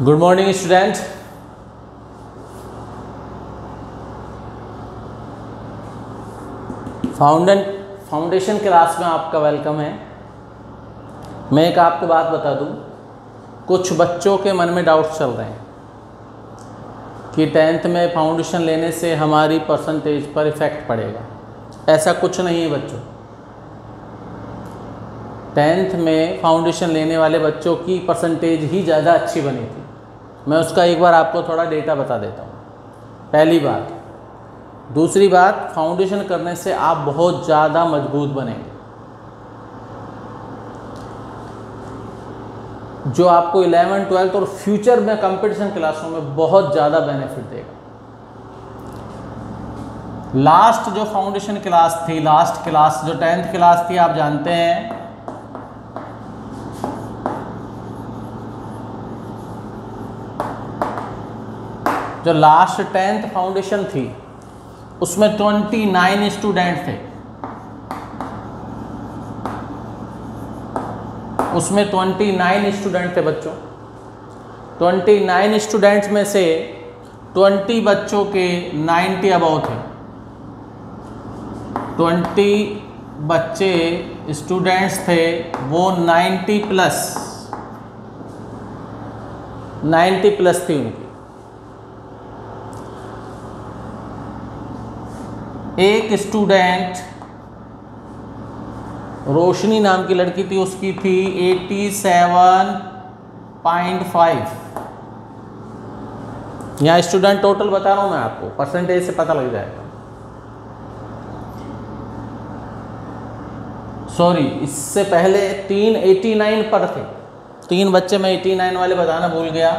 Good morning student. Foundation class में आपका welcome है। मैं एक आपको बात बता दूं, कुछ बच्चों के मन में डाउट्स चल रहे हैं कि 10th में फाउंडेशन लेने से हमारी परसेंटेज पर इफ़ेक्ट पड़ेगा। ऐसा कुछ नहीं है बच्चों। 10th में फाउंडेशन लेने वाले बच्चों की परसेंटेज ही ज़्यादा अच्छी बनी थी। मैं उसका एक बार आपको थोड़ा डेटा बता देता हूँ। पहली बात। दूसरी बात, फाउंडेशन करने से आप बहुत ज़्यादा मजबूत बनेंगे, जो आपको 11th 12th और फ्यूचर में कंपटीशन क्लासों में बहुत ज़्यादा बेनिफिट देगा। लास्ट जो फाउंडेशन क्लास थी, लास्ट क्लास जो 10th क्लास थी, आप जानते हैं जो लास्ट 10th फाउंडेशन थी उसमें 29 स्टूडेंट थे। उसमें 29 स्टूडेंट थे बच्चों। 29 स्टूडेंट्स में से 20 बच्चों के 90 अबव थे। 20 बच्चे स्टूडेंट्स थे वो 90 प्लस थी उनकी। एक स्टूडेंट रोशनी नाम की लड़की थी, उसकी थी 87.5। यहाँ स्टूडेंट टोटल बता रहा हूँ मैं आपको, परसेंटेज से पता लग जाएगा। सॉरी, इससे पहले 3 89 पर थे। 3 बच्चे मैं 89 वाले बताना भूल गया।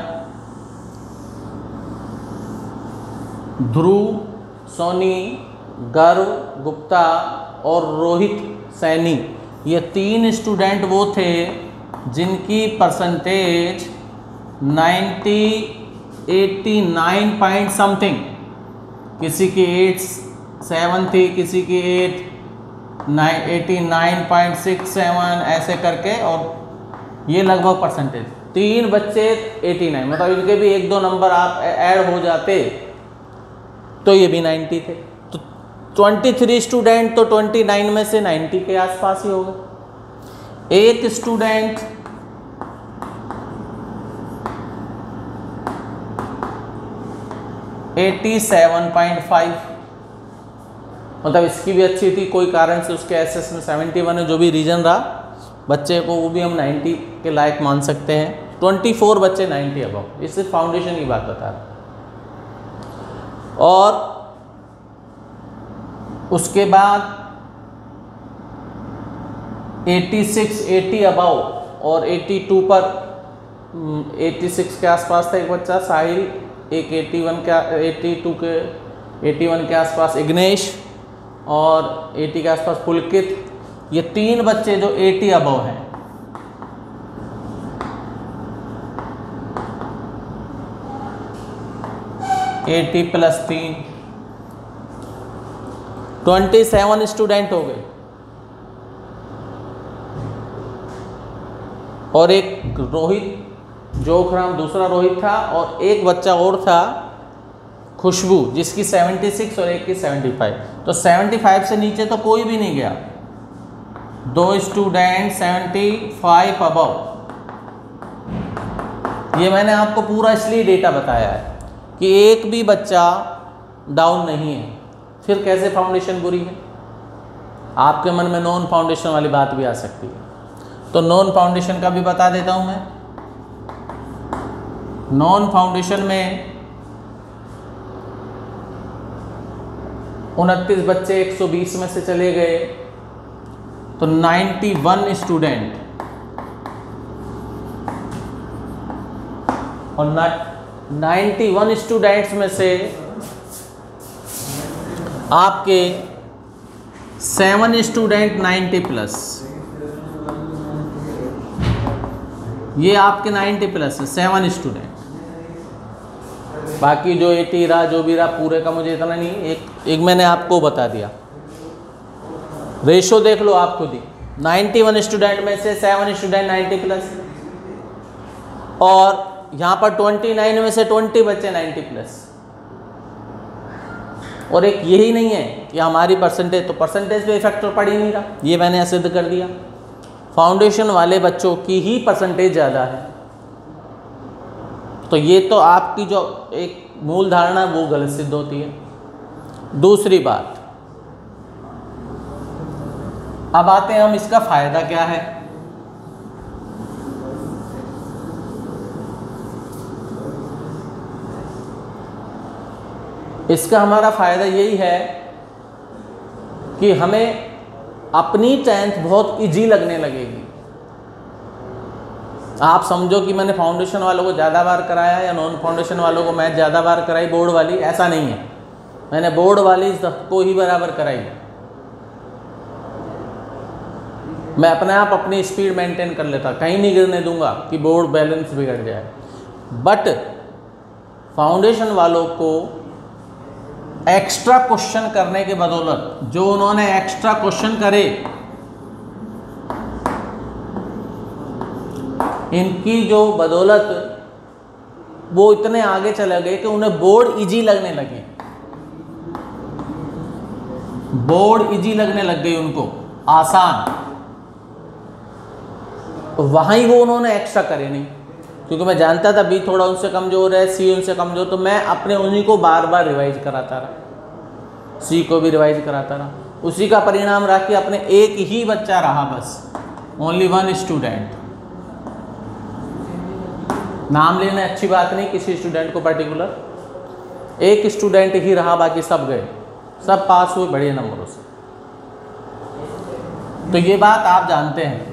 ध्रुव, सोनी, गर्व गुप्ता और रोहित सैनी, ये 3 स्टूडेंट वो थे जिनकी परसेंटेज 89 पॉइंट समथिंग, किसी की 87 थी, किसी की 89.67 ऐसे करके, और ये लगभग परसेंटेज। 3 बच्चे 89, मतलब इनके भी 1-2 नंबर आप ऐड हो जाते तो ये भी 90 थे। 23 स्टूडेंट तो 29 में से 90 के आसपास ही हो गए। एक स्टूडेंट 87.5, मतलब इसकी भी अच्छी थी, कोई कारण से उसके एसएस में 71 है, जो भी रीजन रहा बच्चे को, वो भी हम 90 के लायक मान सकते हैं। 24 बच्चे 90 अबव। इससे फाउंडेशन की बात बता रहा। और उसके बाद 80 अबव और 82 पर, 86 के आसपास था एक बच्चा साहिल, एक 81 के आसपास इग्नेश, और 80 के आसपास पुलकित। ये 3 बच्चे जो 80 अबव हैं। +3 27 स्टूडेंट हो गए। और एक रोहित जोखराम, दूसरा रोहित था, और एक बच्चा और था खुशबू, जिसकी 76 और एक की 75। तो 75 से नीचे तो कोई भी नहीं गया। 2 स्टूडेंट 75 अबव। ये मैंने आपको पूरा इसलिए डेटा बताया है कि एक भी बच्चा डाउन नहीं है। फिर कैसे फाउंडेशन बुरी है? आपके मन में नॉन फाउंडेशन वाली बात भी आ सकती है, तो नॉन फाउंडेशन का भी बता देता हूं मैं। नॉन फाउंडेशन में 29 बच्चे 120 में से चले गए, तो 91 स्टूडेंट, और 91 स्टूडेंट्स में से आपके 7 स्टूडेंट 90 प्लस। ये आपके 90 प्लस है, 7 स्टूडेंट। बाकी जो 80 रहा, जो भी रहा, पूरे का मुझे इतना नहीं, एक मैंने आपको बता दिया। रेशो देख लो आप खुद ही। 91 स्टूडेंट में से 7 स्टूडेंट 90 प्लस, और यहाँ पर 29 में से 20 बच्चे 90 प्लस। और एक यही नहीं है कि हमारी परसेंटेज, तो परसेंटेज पे इफेक्ट तो पड़ ही नहीं रहा, ये मैंने सिद्ध कर दिया। फाउंडेशन वाले बच्चों की ही परसेंटेज ज़्यादा है। तो ये तो आपकी जो एक मूल धारणा वो गलत सिद्ध होती है। दूसरी बात, अब आते हैं हम इसका फ़ायदा क्या है। इसका हमारा फ़ायदा यही है कि हमें अपनी 10th बहुत इजी लगने लगेगी। आप समझो कि मैंने फाउंडेशन वालों को ज़्यादा बार कराया या नॉन फाउंडेशन वालों को मैथ ज़्यादा बार कराई बोर्ड वाली, ऐसा नहीं है। मैंने बोर्ड वाली सबको ही बराबर कराई। मैं अपने आप अपनी स्पीड मेंटेन कर लेता, कहीं नहीं गिरने दूंगा कि बोर्ड बैलेंस बिगड़ जाए। बट फाउंडेशन वालों को एक्स्ट्रा क्वेश्चन करने के बदौलत, जो उन्होंने एक्स्ट्रा क्वेश्चन करे, इनकी जो बदौलत वो इतने आगे चले गए कि उन्हें बोर्ड इजी लगने लगे। बोर्ड इजी लगने लग गई उनको, आसान। वहीं वो उन्होंने एक्स्ट्रा करे नहीं, क्योंकि मैं जानता था बी थोड़ा उनसे कमज़ोर है, सी उनसे कमज़ोर, तो मैं अपने उन्हीं को बार बार रिवाइज कराता रहा, सी को भी रिवाइज कराता रहा। उसी का परिणाम रहा कि अपने एक ही बच्चा रहा, बस ओनली वन स्टूडेंट। नाम लेना अच्छी बात नहीं किसी स्टूडेंट को पर्टिकुलर, एक स्टूडेंट ही रहा, बाकी सब गए, सब पास हुए बढ़िया नंबरों से। तो ये बात आप जानते हैं।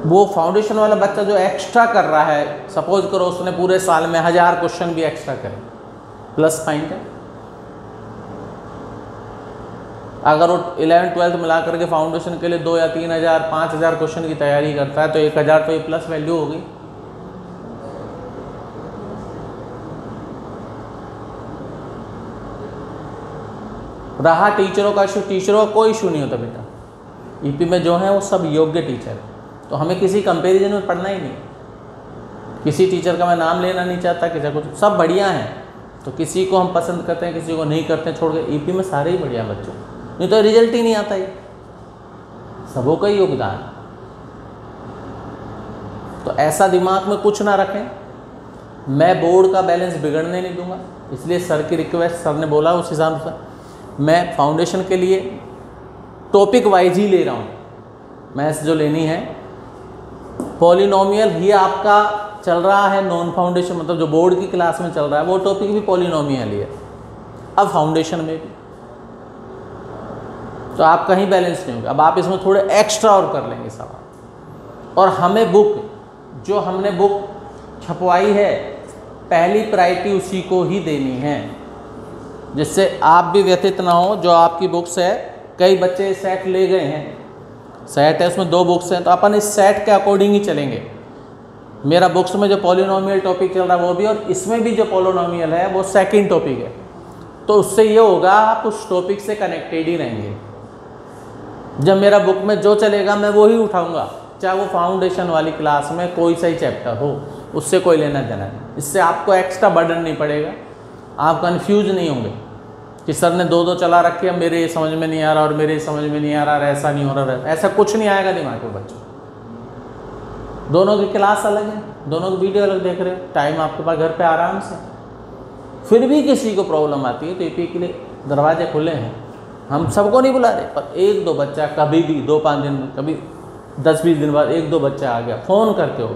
वो फाउंडेशन वाला बच्चा जो एक्स्ट्रा कर रहा है, सपोज करो उसने पूरे साल में 1000 क्वेश्चन भी एक्स्ट्रा करे, प्लस पॉइंट है। अगर वो 11th 12th मिला करके फाउंडेशन के लिए 2 या 3000 5000 क्वेश्चन की तैयारी करता है, तो 1000 तो ये प्लस वैल्यू होगी। रहा टीचरों का इशू, टीचरों का कोई इशू नहीं होता बेटा। ईपी में जो है वो सब योग्य टीचर है, तो हमें किसी कंपैरिजन में पढ़ना ही नहीं। किसी टीचर का मैं नाम लेना नहीं चाहता, किसी को, सब बढ़िया हैं। तो किसी को हम पसंद करते हैं, किसी को नहीं करते हैं, छोड़ के ईपी में सारे ही बढ़िया बच्चों, नहीं तो रिजल्ट ही नहीं आता ही, सबों का ही योगदान। तो ऐसा दिमाग में कुछ ना रखें, मैं बोर्ड का बैलेंस बिगड़ने नहीं दूंगा। इसलिए सर की रिक्वेस्ट, सर ने बोला उस हिसाब से मैं फाउंडेशन के लिए टॉपिक वाइज ही ले रहा हूँ। मैथ्स जो लेनी है, पॉलिनोमियल ही आपका चल रहा है नॉन फाउंडेशन, मतलब जो बोर्ड की क्लास में चल रहा है वो टॉपिक भी पॉलिनोमियल ही है, अब फाउंडेशन में भी। तो आप कहीं बैलेंस नहीं होगा, अब आप इसमें थोड़े एक्स्ट्रा और कर लेंगे सवाल। और हमें बुक, जो हमने बुक छपवाई है, पहली प्रायोरिटी उसी को ही देनी है, जिससे आप भी व्यथित ना हो। जो आपकी बुक्स है, कई बच्चे सेट ले गए हैं, सेट है उसमें 2 बुक्स हैं, तो अपन इस सेट के अकॉर्डिंग ही चलेंगे। मेरा बुक्स में जो पॉलिनोमियल टॉपिक चल रहा है वो भी, और इसमें भी जो पॉलिनोमियल है वो सेकंड टॉपिक है। तो उससे ये होगा आप उस टॉपिक से कनेक्टेड ही रहेंगे। जब मेरा बुक में जो चलेगा मैं वो ही उठाऊंगा, चाहे वो फाउंडेशन वाली क्लास में कोई सा ही चैप्टर हो, उससे कोई लेना देना नहीं। इससे आपको एक्स्ट्रा बर्डन नहीं पड़ेगा, आप कन्फ्यूज नहीं होंगे कि सर ने 2 चला रखे हैं, मेरे समझ में नहीं आ रहा और मेरे समझ में नहीं आ रहा, ऐसा नहीं हो रहा, ऐसा कुछ नहीं आएगा दिमाग में बच्चों। दोनों की क्लास अलग है, दोनों की वीडियो अलग देख रहे हो, टाइम आपके पास घर पे आराम से। फिर भी किसी को प्रॉब्लम आती है तो ईपी के लिए दरवाजे खुले हैं, हम सबको नहीं बुला रहे, पर 1-2 बच्चा कभी भी 2-5 दिन में, कभी 10-20 दिन बाद 1-2 बच्चा आ गया, फ़ोन करके हो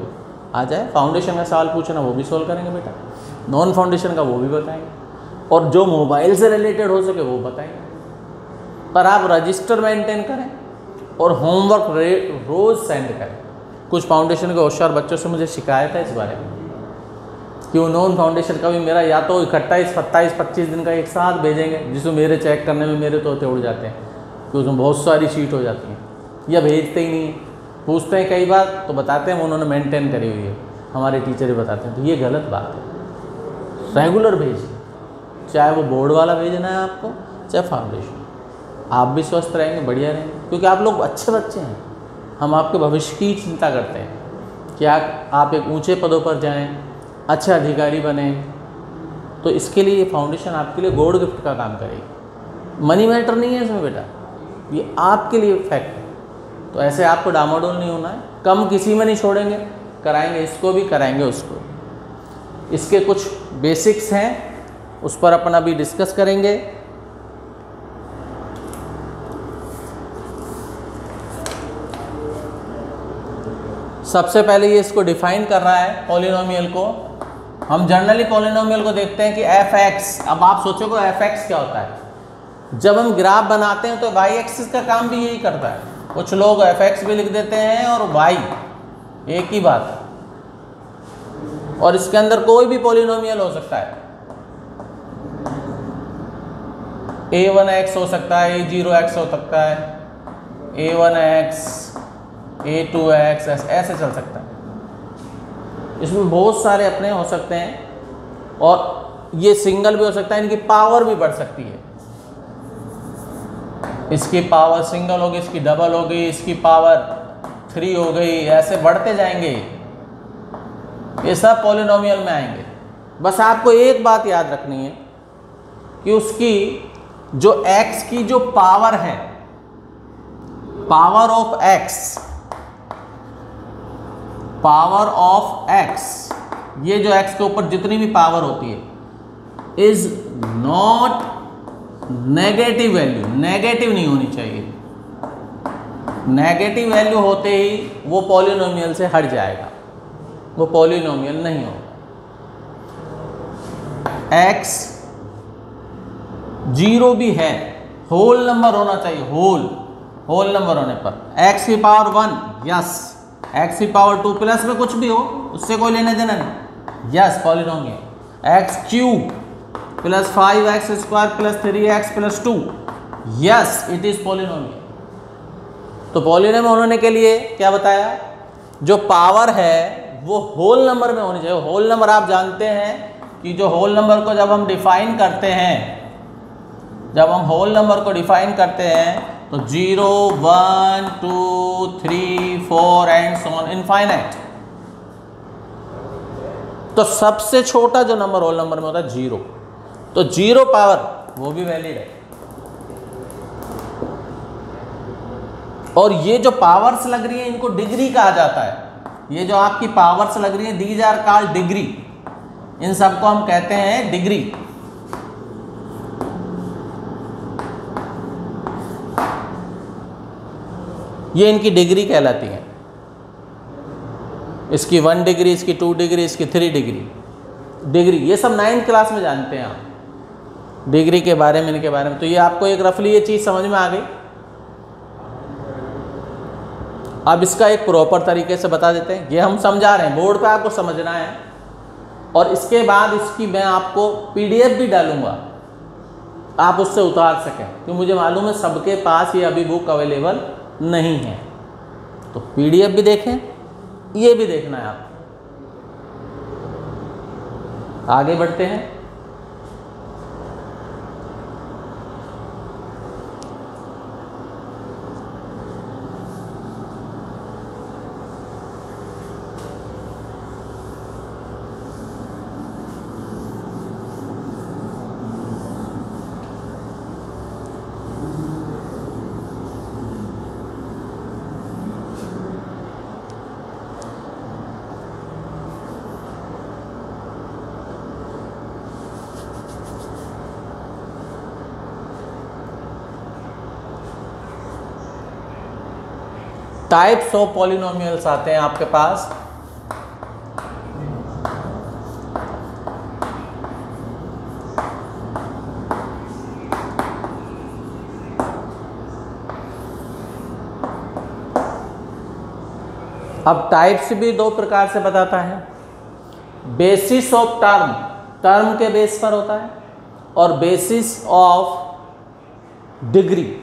आ जाए, फाउंडेशन का सवाल पूछना वो भी सोल्व करेंगे बेटा, नॉन फाउंडेशन का वो भी बताएंगे, और जो मोबाइल से रिलेटेड हो सके वो बताएंगे। पर आप रजिस्टर मेंटेन करें और होमवर्क रोज़ सेंड करें। कुछ फाउंडेशन के होशियार बच्चों से मुझे शिकायत है इस बारे में कि वो नॉन फाउंडेशन का भी मेरा या तो 28, 27, 25 दिन का एक साथ भेजेंगे, जिसमें मेरे चेक करने में मेरे तोते उड़ जाते हैं, कि उसमें बहुत सारी शीट हो जाती हैं, या भेजते ही नहीं, पूछते हैं कई बार तो बताते हैं उन्होंने मेंटेन करी हुई है, हमारे टीचर ही बताते हैं। तो ये गलत बात है, रेगुलर भेजिए, चाहे वो बोर्ड वाला भेजना है आपको, चाहे फाउंडेशन। आप भी स्वस्थ रहेंगे, बढ़िया रहेंगे, क्योंकि आप लोग अच्छे बच्चे हैं, हम आपके भविष्य की चिंता करते हैं कि आप एक ऊंचे पदों पर जाएं, अच्छे अधिकारी बने। तो इसके लिए ये फाउंडेशन आपके लिए गॉड गिफ्ट का काम करेगी। मनी मैटर नहीं है इसमें बेटा, ये आपके लिए फैक्ट है। तो ऐसे आपको डामाडोल नहीं होना है, कम किसी में नहीं छोड़ेंगे, कराएंगे इसको भी कराएंगे उसको। इसके कुछ बेसिक्स हैं, उस पर अपन अभी डिस्कस करेंगे। सबसे पहले ये इसको डिफाइन कर रहा है पॉलिनोमियल को। हम जनरली पॉलिनोमियल को देखते हैं कि fx। अब आप सोचोगे fx क्या होता है? जब हम ग्राफ बनाते हैं तो y एक्सिस का काम भी यही करता है। कुछ लोग fx भी लिख देते हैं और y, एक ही बात है। और इसके अंदर कोई भी पॉलिनोमियल हो सकता है, a1x हो सकता है, a0x हो सकता है, a1x, a2x, ऐसे चल सकता है। इसमें बहुत सारे अपने हो सकते हैं और ये सिंगल भी हो सकता है, इनकी पावर भी बढ़ सकती है। इसकी पावर सिंगल होगी, इसकी डबल हो गई, इसकी पावर 3 हो गई, ऐसे बढ़ते जाएंगे। ये सब पॉलिनोमियल में आएंगे। बस आपको एक बात याद रखनी है कि उसकी जो x की जो पावर है, power of x, power of x, ये जो x के ऊपर जितनी भी पावर होती है is not negative value. Negative नहीं होनी चाहिए। नेगेटिव वैल्यू होते ही वो पॉलिनोमियल से हट जाएगा, वो पॉलिनोमियल नहीं होगा। x 0 भी है, होल नंबर होना चाहिए, होल नंबर होने पर x की पावर 1, यस। x की पावर 2 प्लस में कुछ भी हो, उससे कोई लेना देना नहीं, yes polynomial. x cube plus 5x square plus 3x plus 2, yes it is polynomial. तो पॉलिनोमियल होने के लिए क्या बताया? जो पावर है वो होल नंबर में होनी चाहिए। होल नंबर आप जानते हैं कि जो होल नंबर को जब हम डिफाइन करते हैं, जब हम होल नंबर को डिफाइन करते हैं तो 0, 1, 2, 3, 4 एंड सो ऑन इनफाइनाइट। तो सबसे छोटा जो नंबर होल नंबर में होता है 0, तो 0 पावर वो भी वैलिड है। और ये जो पावर्स लग रही है इनको डिग्री कहा जाता है। ये जो आपकी पावर्स लग रही है दीज आर कॉल्ड डिग्री, इन सबको हम कहते हैं डिग्री। ये इनकी डिग्री कहलाती है। इसकी 1 डिग्री, इसकी 2 डिग्री, इसकी 3 डिग्री, ये सब 9th क्लास में जानते हैं आप डिग्री के बारे में, इनके बारे में। तो ये आपको एक रफली ये चीज़ समझ में आ गई। अब इसका एक प्रॉपर तरीके से बता देते हैं। ये हम समझा रहे हैं, बोर्ड पे आपको समझना है। और इसके बाद इसकी मैं आपको PDF भी डालूंगा, आप उससे उतार सकें, क्योंकि मुझे मालूम है सबके पास ये अभी बुक अवेलेबल नहीं है। तो PDF भी देखें, ये भी देखना है आप। आगे बढ़ते हैं। टाइप्स ऑफ पॉलिनोमियल्स आते हैं आपके पास। अब टाइप्स भी 2 प्रकार से बताता है। बेसिस ऑफ टर्म, टर्म के बेस पर होता है, और बेसिस ऑफ डिग्री।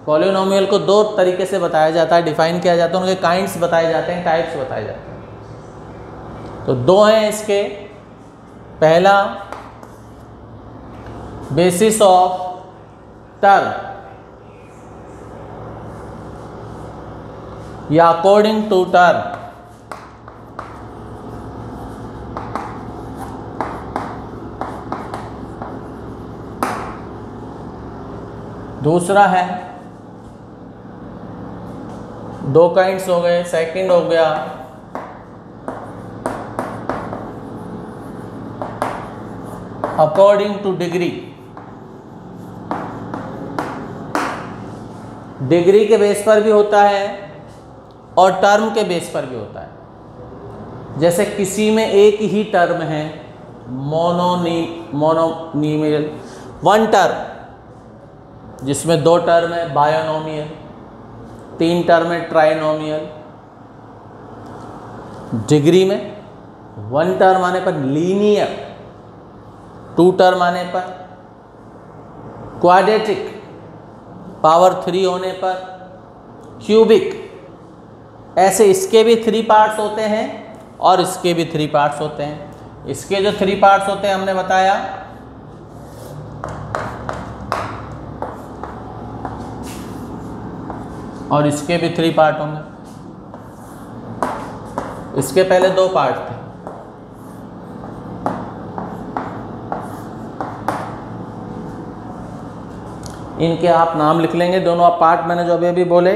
पॉलिनोमियल को 2 तरीके से बताया जाता है, डिफाइन किया जाता है, उनके काइंड्स बताए जाते हैं, टाइप्स बताए जाते हैं। तो 2 हैं इसके। पहला बेसिस ऑफ टर्म, या अकॉर्डिंग टू टर्म। दूसरा है, दो काइंड्स हो गए, सेकंड हो गया अकॉर्डिंग टू डिग्री। डिग्री के बेस पर भी होता है और टर्म के बेस पर भी होता है। जैसे किसी में एक ही टर्म है, मोनोनीमियल, वन टर्म, जिसमें दो टर्म है बायोनोमियल, तीन टर्म है ट्राइनोमियल। डिग्री में वन टर्म आने पर लीनियर, टू टर्म आने पर क्वाड्रेटिक, पावर 3 होने पर क्यूबिक। ऐसे इसके भी 3 पार्ट्स होते हैं और इसके भी 3 पार्ट्स होते हैं। इसके जो 3 पार्ट्स होते हैं हमने बताया, और इसके भी 3 पार्ट होंगे। इसके पहले 2 पार्ट थे। इनके आप नाम लिख लेंगे, दोनों पार्ट मैंने जो अभी बोले।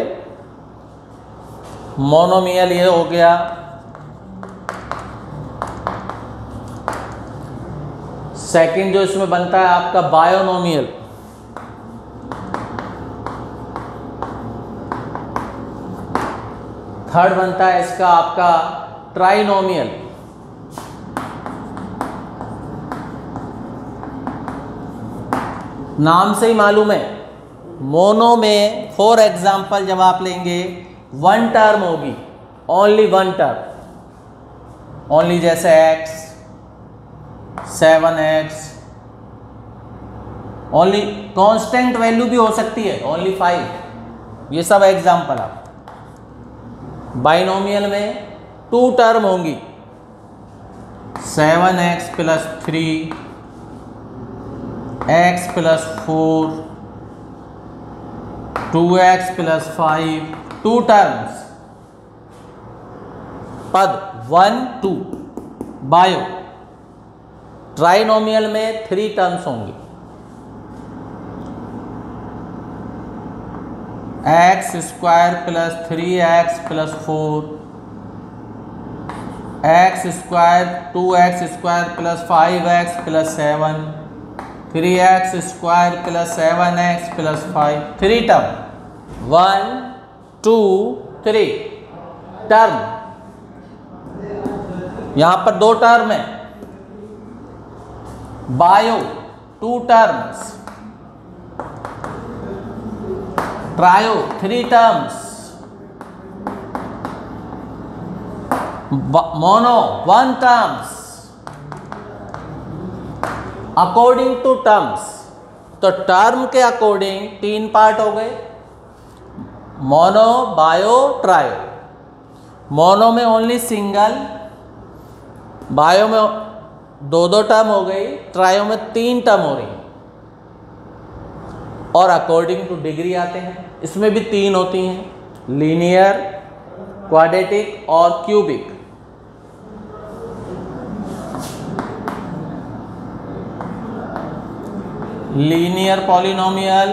मोनोमियल ये हो गया, सेकंड जो इसमें बनता है आपका बायोनोमियल, थर्ड बनता है इसका आपका ट्राइनोमियल। नाम से ही मालूम है, मोनो में फॉर एग्जाम्पल जब आप लेंगे वन टर्म होगी, ओनली वन टर्म, ओनली जैसे x, 7x, only constant value भी हो सकती है, ओनली 5, ये सब एग्जाम्पल आप। बाइनोमियल में 2 टर्म होंगी, 7x + 3, x + 4, 2x + 5, 2 टर्म्स, पद 1 2। बायो ट्राइनोमियल में 3 टर्म्स होंगी, x² + 3x + 4, x² 2x² + 5x + 7, 3x² + 7x + 5, 3 term, 1 2 3 term. यहां पर 2 टर्म है, bio 2 terms, trio 3 terms, mono 1 terms. According to terms, तो टर्म के अकॉर्डिंग 3 पार्ट हो गए, मोनो, बायो, ट्रायो। मोनो में ओनली सिंगल, बायो में 2 टर्म हो गई, ट्रायो में 3 टर्म हो रही। और अकॉर्डिंग टू डिग्री आते हैं, इसमें भी 3 होती हैं, लीनियर, क्वाड्रेटिक और cubic. Linear polynomial,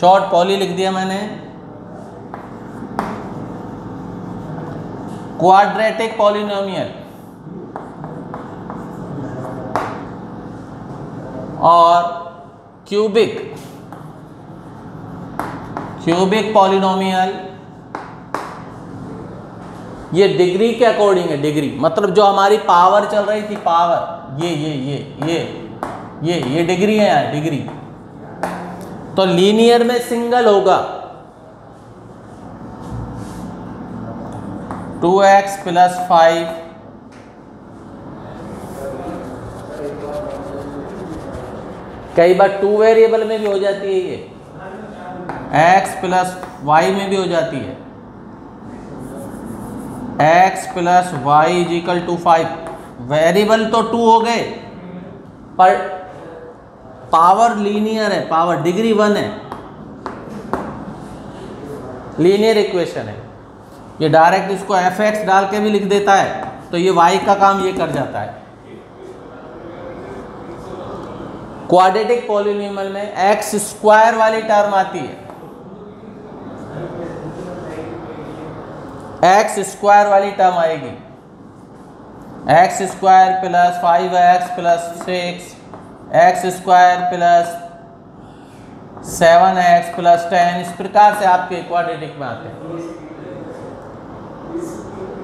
short poly लिख दिया मैंने, क्वाड्रेटिक पॉलिनोमियल और क्यूबिक पॉलिनोमियल। ये डिग्री के अकॉर्डिंग है, डिग्री मतलब जो हमारी पावर चल रही थी, पावर ये डिग्री है यार, डिग्री। तो लीनियर में सिंगल होगा, 2x + 5, कई बार 2 वेरिएबल में भी हो जाती है, ये x + y में भी हो जाती है, x + y = 5। वेरिएबल तो 2 हो गए पर पावर लीनियर है, पावर डिग्री 1 है, लीनियर इक्वेशन है। ये डायरेक्ट इसको fx डाल के भी लिख देता है, तो ये y का काम ये कर जाता है। क्वाड्रेटिक पॉलिनोमियल में एक्स स्क्वायर वाली टर्म आती है, एक्स स्क्वायर वाली टर्म आएगी, x square plus 5x plus 6 x square plus 7x plus 10, इस प्रकार से आपके क्वाड्रेटिक में आते हैं।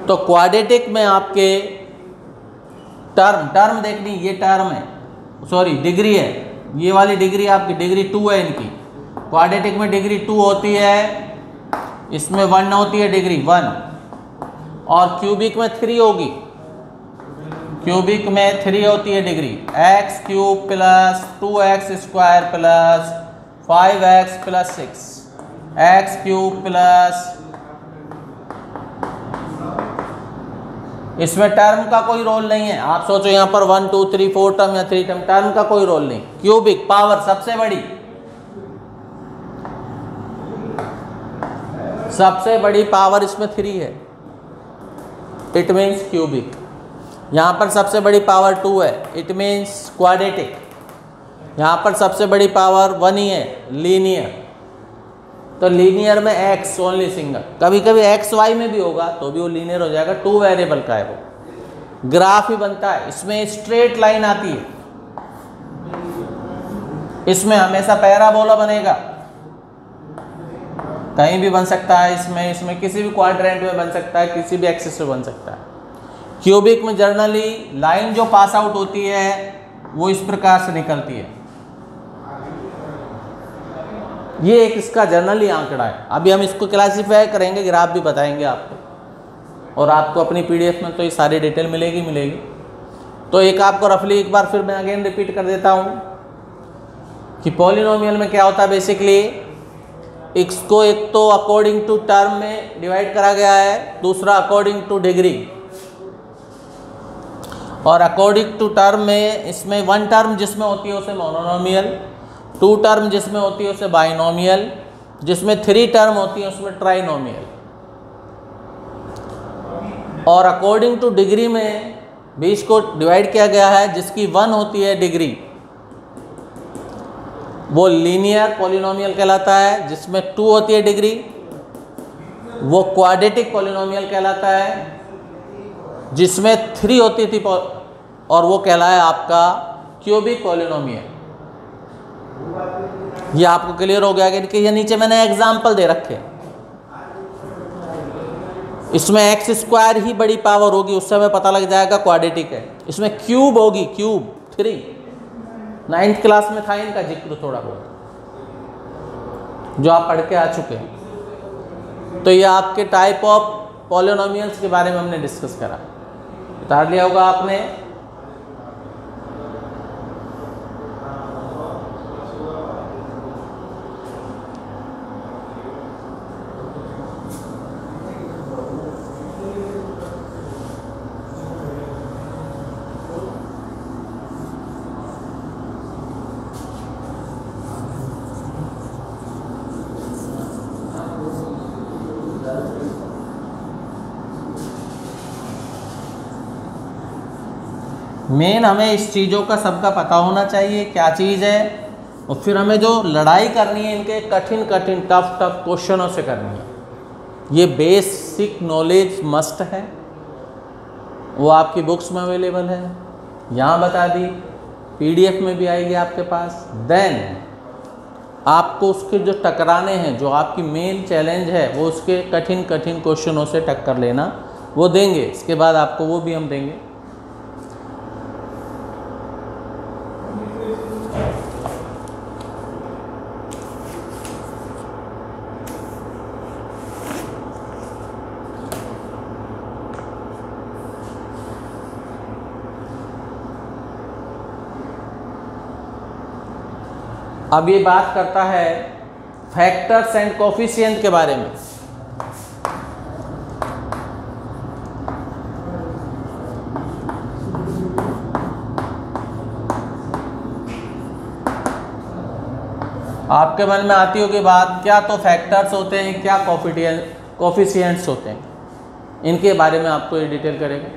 तो क्वाड्रेटिक में आपके टर्म देखनी, ये टर्म है, सॉरी डिग्री है, ये वाली डिग्री आपकी डिग्री 2 है इनकी। क्वाड्रेटिक में डिग्री 2 होती है, इसमें 1 होती है डिग्री 1, और क्यूबिक में 3 होगी, क्यूबिक में 3 होती है degree. X cube plus 2x square plus 5x plus 6 x cube plus, इसमें टर्म का कोई रोल नहीं है। आप सोचो यहाँ पर 1 2 3 4 टर्म या 3 टर्म, टर्म का कोई रोल नहीं। क्यूबिक पावर सबसे बड़ी पावर इसमें 3 है, इट मीन्स क्यूबिक। यहाँ पर सबसे बड़ी पावर 2 है, इट मीन्स क्वाड्रेटिक। यहाँ पर सबसे बड़ी पावर 1 ही है, लीनियर। तो लीनियर में x ओनली सिंगल, कभी कभी एक्स वाई में भी होगा तो भी वो लीनियर हो जाएगा, 2 वेरिएबल का है वो। ग्राफ ही बनता है, इसमें स्ट्रेट लाइन आती है, इसमें हमेशा पैराबोला बनेगा, कहीं भी बन सकता है, इसमें किसी भी क्वाड्रेंट में बन सकता है, किसी भी एक्सिस में बन सकता है। क्यूबिक में जनरली लाइन जो पास आउट होती है वो इस प्रकार से निकलती है। ये एक इसका जनरली आंकड़ा है। अभी हम इसको क्लासीफाई करेंगे, ग्राफ भी बताएंगे आपको, और आपको अपनी पीडीएफ में तो ये सारी डिटेल मिलेगी। तो एक आपको रफली एक बार फिर मैं अगेन रिपीट कर देता हूँ कि पॉलिनोमियल में क्या होता है। बेसिकली इसको एक तो अकॉर्डिंग टू टर्म में डिवाइड करा गया है, दूसरा अकॉर्डिंग टू डिग्री, और अकॉर्डिंग टू टर्म में इसमें 1 टर्म जिसमें होती है उसे मोनोनोमियल, 2 टर्म जिसमें होती है उसे बाइनोमियल, जिसमें 3 टर्म होती है उसमें ट्राइनोमियल, और अकॉर्डिंग टू डिग्री में भी इसको डिवाइड किया गया है। जिसकी 1 होती है डिग्री वो लीनियर पॉलिनोमियल कहलाता है, जिसमें 2 होती है डिग्री वो क्वाड्रेटिक पॉलिनोमियल कहलाता है, जिसमें 3 होती थी और वो कहलाया आपका क्यूबिक पॉलिनोमियल। ये आपको क्लियर हो गया कि ये नीचे मैंने एग्जाम्पल दे रखे। इसमें एक्स स्क्वायर ही बड़ी पावर होगी, उससे हमें पता लग जाएगा क्वाड्रेटिक है। इसमें क्यूब होगी, क्यूब 3, 9th क्लास में था इनका जिक्र थोड़ा बहुत, जो आप पढ़ के आ चुके हैं। तो ये आपके टाइप ऑफ पॉलिनोमियल्स के बारे में हमने डिस्कस करा, बता लिया होगा आपने। मेन हमें इस चीज़ों का सबका पता होना चाहिए क्या चीज़ है, और फिर हमें जो लड़ाई करनी है इनके कठिन टफ क्वेश्चनों से करनी है। ये बेसिक नॉलेज मस्ट है, वो आपकी बुक्स में अवेलेबल है, यहाँ बता दी, पीडीएफ में भी आएगी आपके पास। देन आपको उसके जो टकराने हैं, जो आपकी मेन चैलेंज है, वो उसके कठिन क्वेश्चनों से टक्कर लेना वो देंगे। इसके बाद आपको वो भी हम देंगे। अब ये बात करता है फैक्टर्स एंड कोफिशिएंट के बारे में। आपके मन में आती होगी बात, क्या तो फैक्टर्स होते हैं, क्या कोफिशिएंट्स होते हैं। इनके बारे में आपको ये डिटेल करेगा।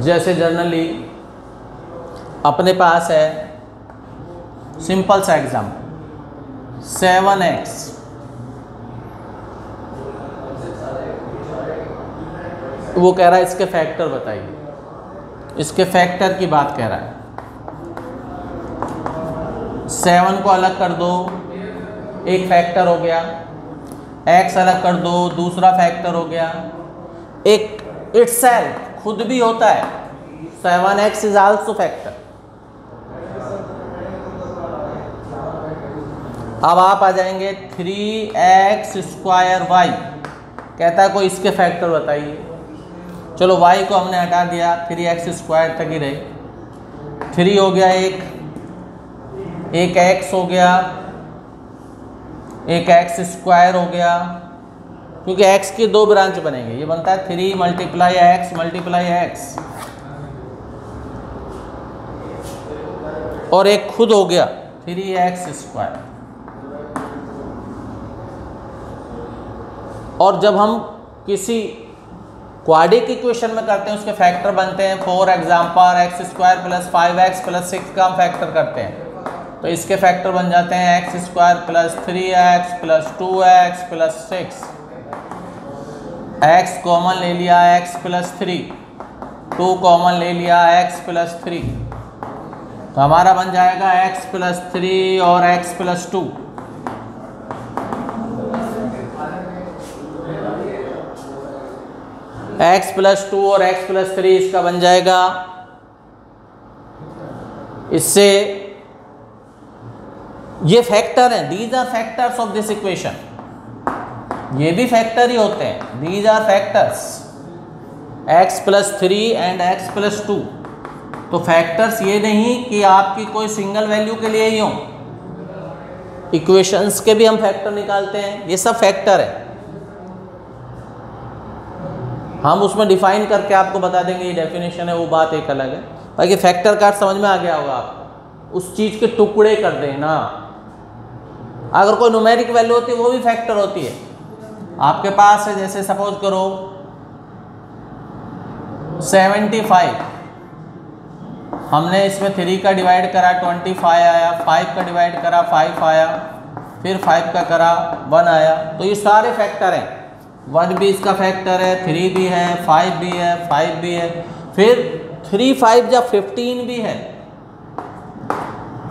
जैसे जनरली अपने पास है सिंपल सा एग्जाम्पल 7x वो कह रहा है इसके फैक्टर बताइए, इसके फैक्टर की बात कह रहा है। 7 को अलग कर दो, एक फैक्टर हो गया, x अलग कर दो, दूसरा फैक्टर हो गया, एक इटसेल्फ खुद भी होता है, 7x इज आल्सो फैक्टर। अब आप आ जाएंगे 3x² y, कहता है कोई इसके फैक्टर बताइए। चलो y को हमने हटा दिया, 3x² तक ही रहे, 3 हो गया, एक x हो गया, एक x² हो गया, क्योंकि x की 2 ब्रांच बनेंगे, ये बनता है 3 × x और एक खुद हो गया 3x²। और जब हम किसी क्वाड्रिक इक्वेशन में करते हैं उसके फैक्टर बनते हैं 4 एग्जाम्पल x² + 5x + 6 का हम फैक्टर करते हैं, तो इसके फैक्टर बन जाते हैं x² + 3x + 2x + 6, x common ले लिया x + 3, 2 कॉमन ले लिया x + 3, तो हमारा बन जाएगा x + 3 और x + 2। x + 2 और x + 3 इसका बन जाएगा, इससे ये फैक्टर हैं, these are factors of this equation, ये भी फैक्टर ही होते हैं, these are factors x + 3 and x + 2। तो फैक्टर्स ये नहीं कि आपकी कोई सिंगल वैल्यू के लिए ही हो, इक्वेशंस के भी हम फैक्टर निकालते हैं, ये सब फैक्टर है। हम उसमें डिफाइन करके आपको बता देंगे, ये डेफिनेशन है, वो बात एक अलग है। बाकी फैक्टर का समझ में आ गया होगा आपको, उस चीज़ के टुकड़े कर देना। अगर कोई न्यूमेरिक वैल्यू होती है वो भी फैक्टर होती है। आपके पास है, जैसे सपोज करो 75, हमने इसमें 3 का डिवाइड करा 25 आया, 5 का डिवाइड करा 5 आया, फिर 5 का करा 1 आया, तो ये सारे फैक्टर हैं। 1 भी इसका फैक्टर है, 3 भी है, 5 भी है, 5 भी है, फिर 3 5 जा 15 भी है,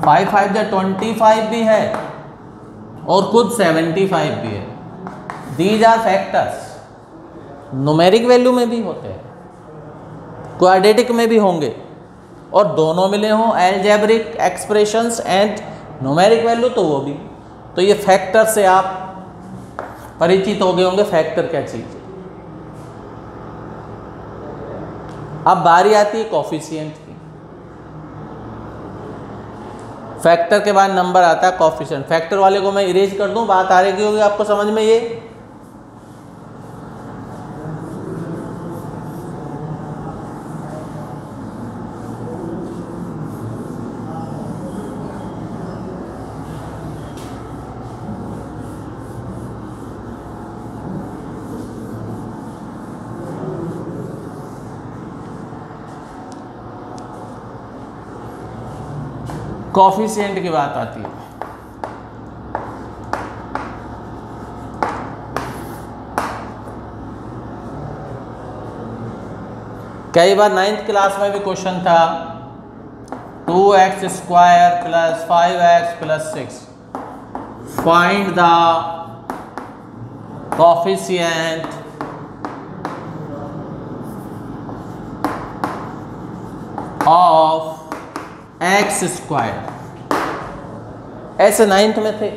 5 5 जा 25 भी है, और खुद 75 भी है। These are factors, numeric value में भी होते हैं, क्वाड्रेटिक में भी होंगे, और दोनों मिले हों, algebraic expressions and numeric value, तो वो भी। तो ये फैक्टर से आप परिचित हो गए होंगे, फैक्टर क्या चीज़ है। अब बारी आती है कोफिशिएंट की। फैक्टर के बाद नंबर आता है कोफिशिएंट। फैक्टर वाले को मैं इरेज कर दूं, बात आ रही होगी आपको समझ में। ये कोफिशिएंट की बात आती है। कई बार 9th क्लास में भी क्वेश्चन था 2x² + 5x + 6, find the coefficient of x²। ऐसे 9th में थे,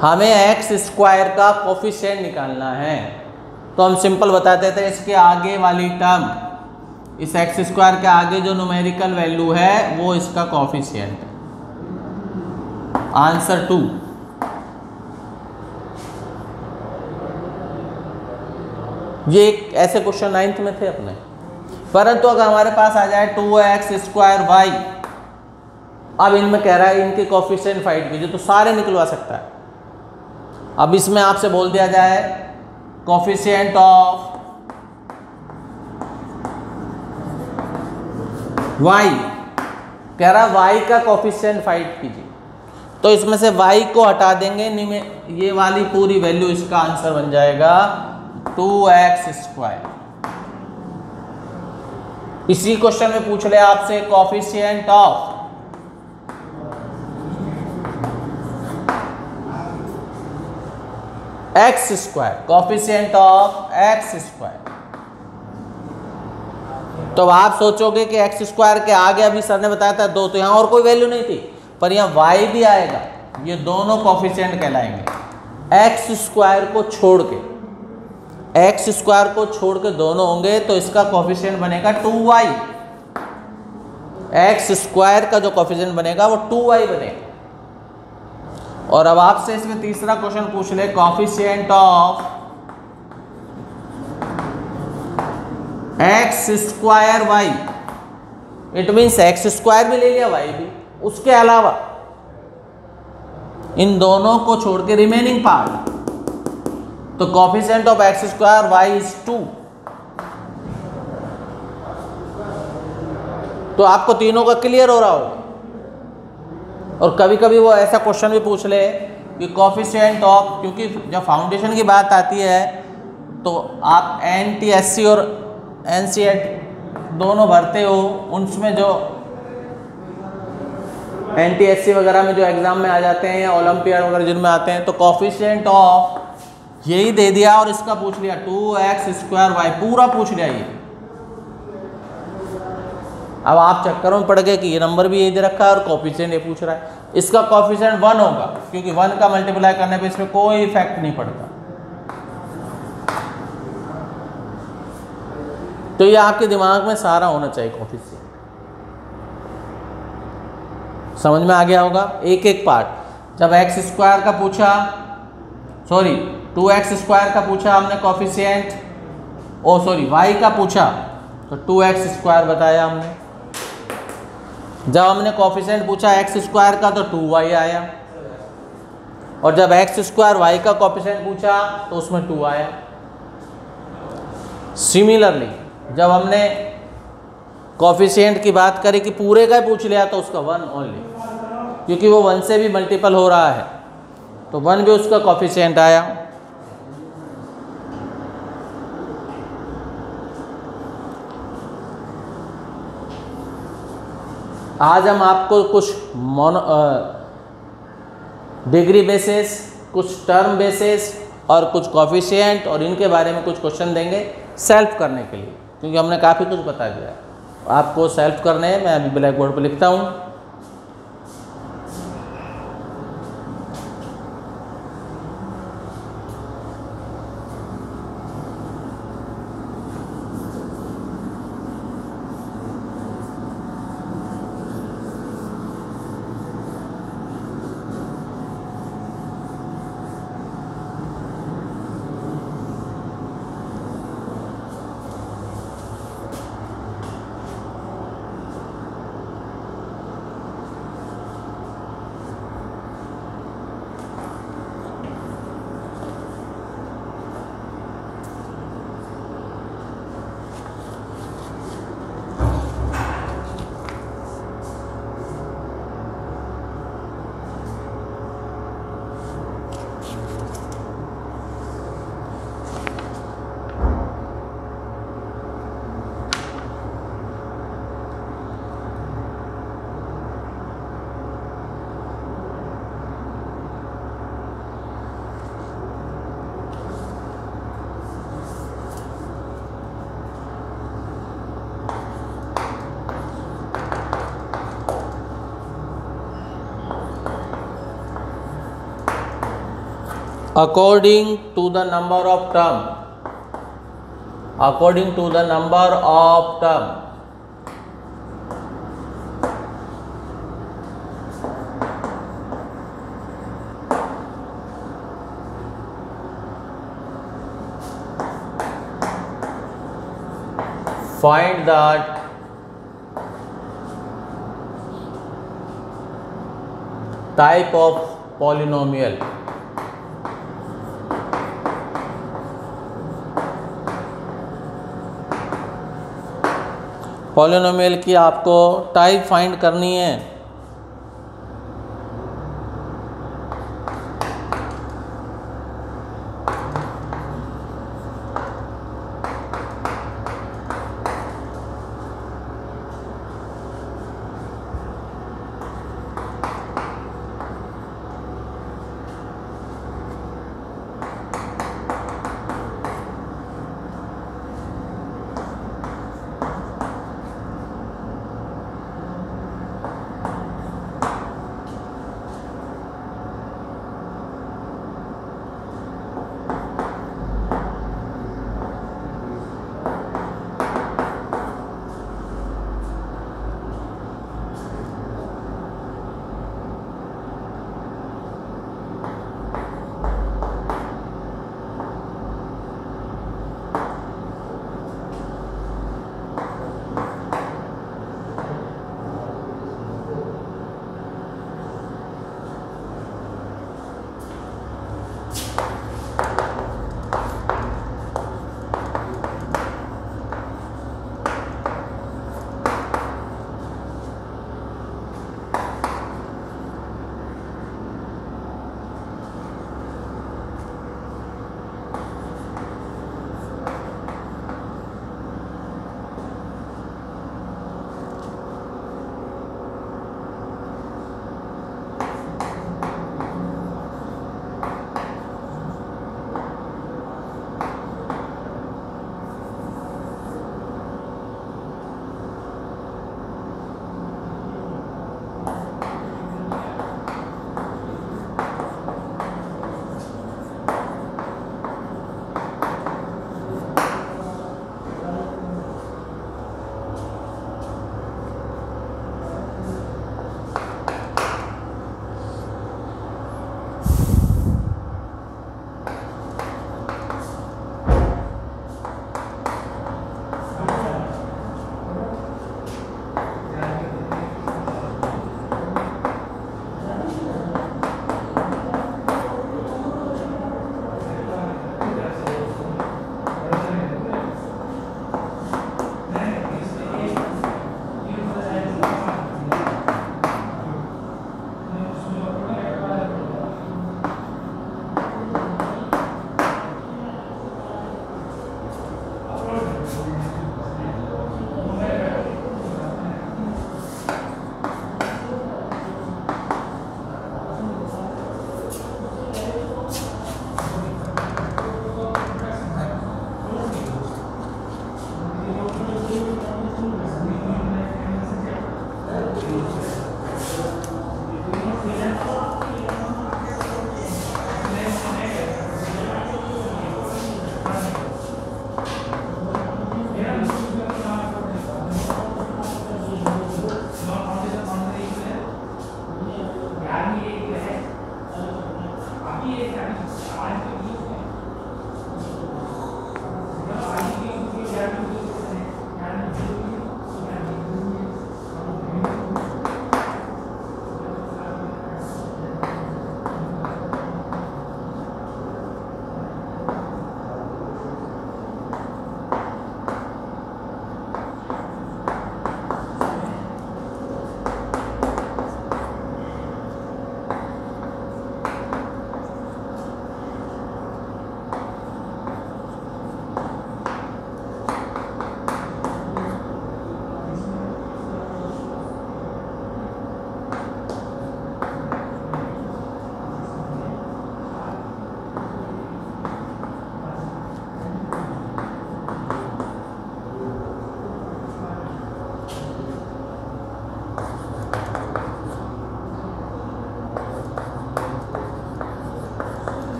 हमें x² का कोफिशिएंट निकालना है, तो हम सिंपल बताते थे इसके आगे वाली टर्म, इस x² के आगे जो न्यूमेरिकल वैल्यू है वो इसका कोफिशिएंट है। आंसर 2। ये एक ऐसे क्वेश्चन 9th में थे अपने। परंतु अगर हमारे पास आ जाए 2x² y, अब इनमें कह रहा है इनके कोफिशिएंट फाइंड कीजिए, तो सारे निकलवा सकता है। अब इसमें आपसे बोल दिया जाए कोफिशिएंट ऑफ y, कह रहा y का कोफिशिएंट फाइंड कीजिए। तो इसमें से y को हटा देंगे, ये वाली पूरी वैल्यू, इसका आंसर बन जाएगा 2x²। इसी क्वेश्चन में पूछ ले आपसे coefficient of x², coefficient of x²। तो आप सोचोगे कि x² के आगे अभी सर ने बताया था 2, तो यहाँ और कोई वैल्यू नहीं थी, पर यहाँ y भी आएगा, ये दोनों कोफिशिएंट कहलाएंगे। x² को छोड़ के, x² को छोड़ के दोनों होंगे, तो इसका कोफिशिएंट बनेगा 2y। x² का जो कोफिशिएंट बनेगा वो 2y बनेगा। और अब आपसे इसमें तीसरा क्वेश्चन पूछ ले coefficient of x² y, it means x² भी ले लिया y भी, उसके अलावा इन दोनों को छोड़ के रिमेनिंग पार्ट, तो coefficient of x² y is 2। तो आपको तीनों का क्लियर हो रहा होगा। और कभी कभी वो ऐसा क्वेश्चन भी पूछ ले कि कोफिशिएंट ऑफ, क्योंकि जब फाउंडेशन की बात आती है तो आप NTSC और NCERT दोनों भरते हो, उसमें जो NTSC वगैरह में जो एग्ज़ाम में आ जाते हैं या ओलंपियाड वगैरह जिनमें आते हैं, तो कोफिशिएंट ऑफ यही दे दिया और इसका पूछ लिया 2x² y, पूरा पूछ लिया ये। अब आप चक्कर में पड़ गए कि ये नंबर भी यही दे रखा है और कोफिशिएंट ये पूछ रहा है। इसका कोफिशिएंट 1 होगा, क्योंकि 1 का मल्टीप्लाई करने पे इसमें कोई इफेक्ट नहीं पड़ता। तो ये आपके दिमाग में सारा होना चाहिए कोफिशिएंट। समझ में आ गया होगा एक एक पार्ट। जब x² का पूछा, सॉरी 2x² का पूछा हमने कोफिशिएंट, y का पूछा तो 2x² बताया हमने। जब हमने कोफिशिएंट पूछा x² का तो 2y आया, और जब x² y का कोफिशिएंट पूछा तो उसमें 2 आया। सिमिलरली जब हमने कोफिशिएंट की बात करी कि पूरे का ही पूछ लिया तो उसका 1 ओनली, क्योंकि वो 1 से भी मल्टीपल हो रहा है, तो 1 भी उसका कोफिशिएंट आया। आज हम आपको कुछ डिग्री बेसिस, कुछ टर्म बेसिस और कुछ कोफिशिएंट और इनके बारे में कुछ क्वेश्चन देंगे सेल्फ करने के लिए, क्योंकि हमने काफ़ी कुछ बता दिया। आपको सेल्फ करने हैं, मैं अभी ब्लैक बोर्ड पर लिखता हूँ। According to the number of term, according to the number of term, find that type of polynomial polynomial की आपको टाइप फाइंड करनी है।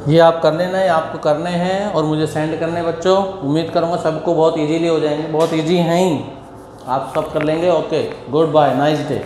ये आप कर लेना है, आपको करने हैं और मुझे सेंड करने हैं बच्चों। उम्मीद करूँगा सबको बहुत इजीली हो जाएंगे, बहुत इजी हैं ही, आप सब कर लेंगे। Okay, good bye, nice day.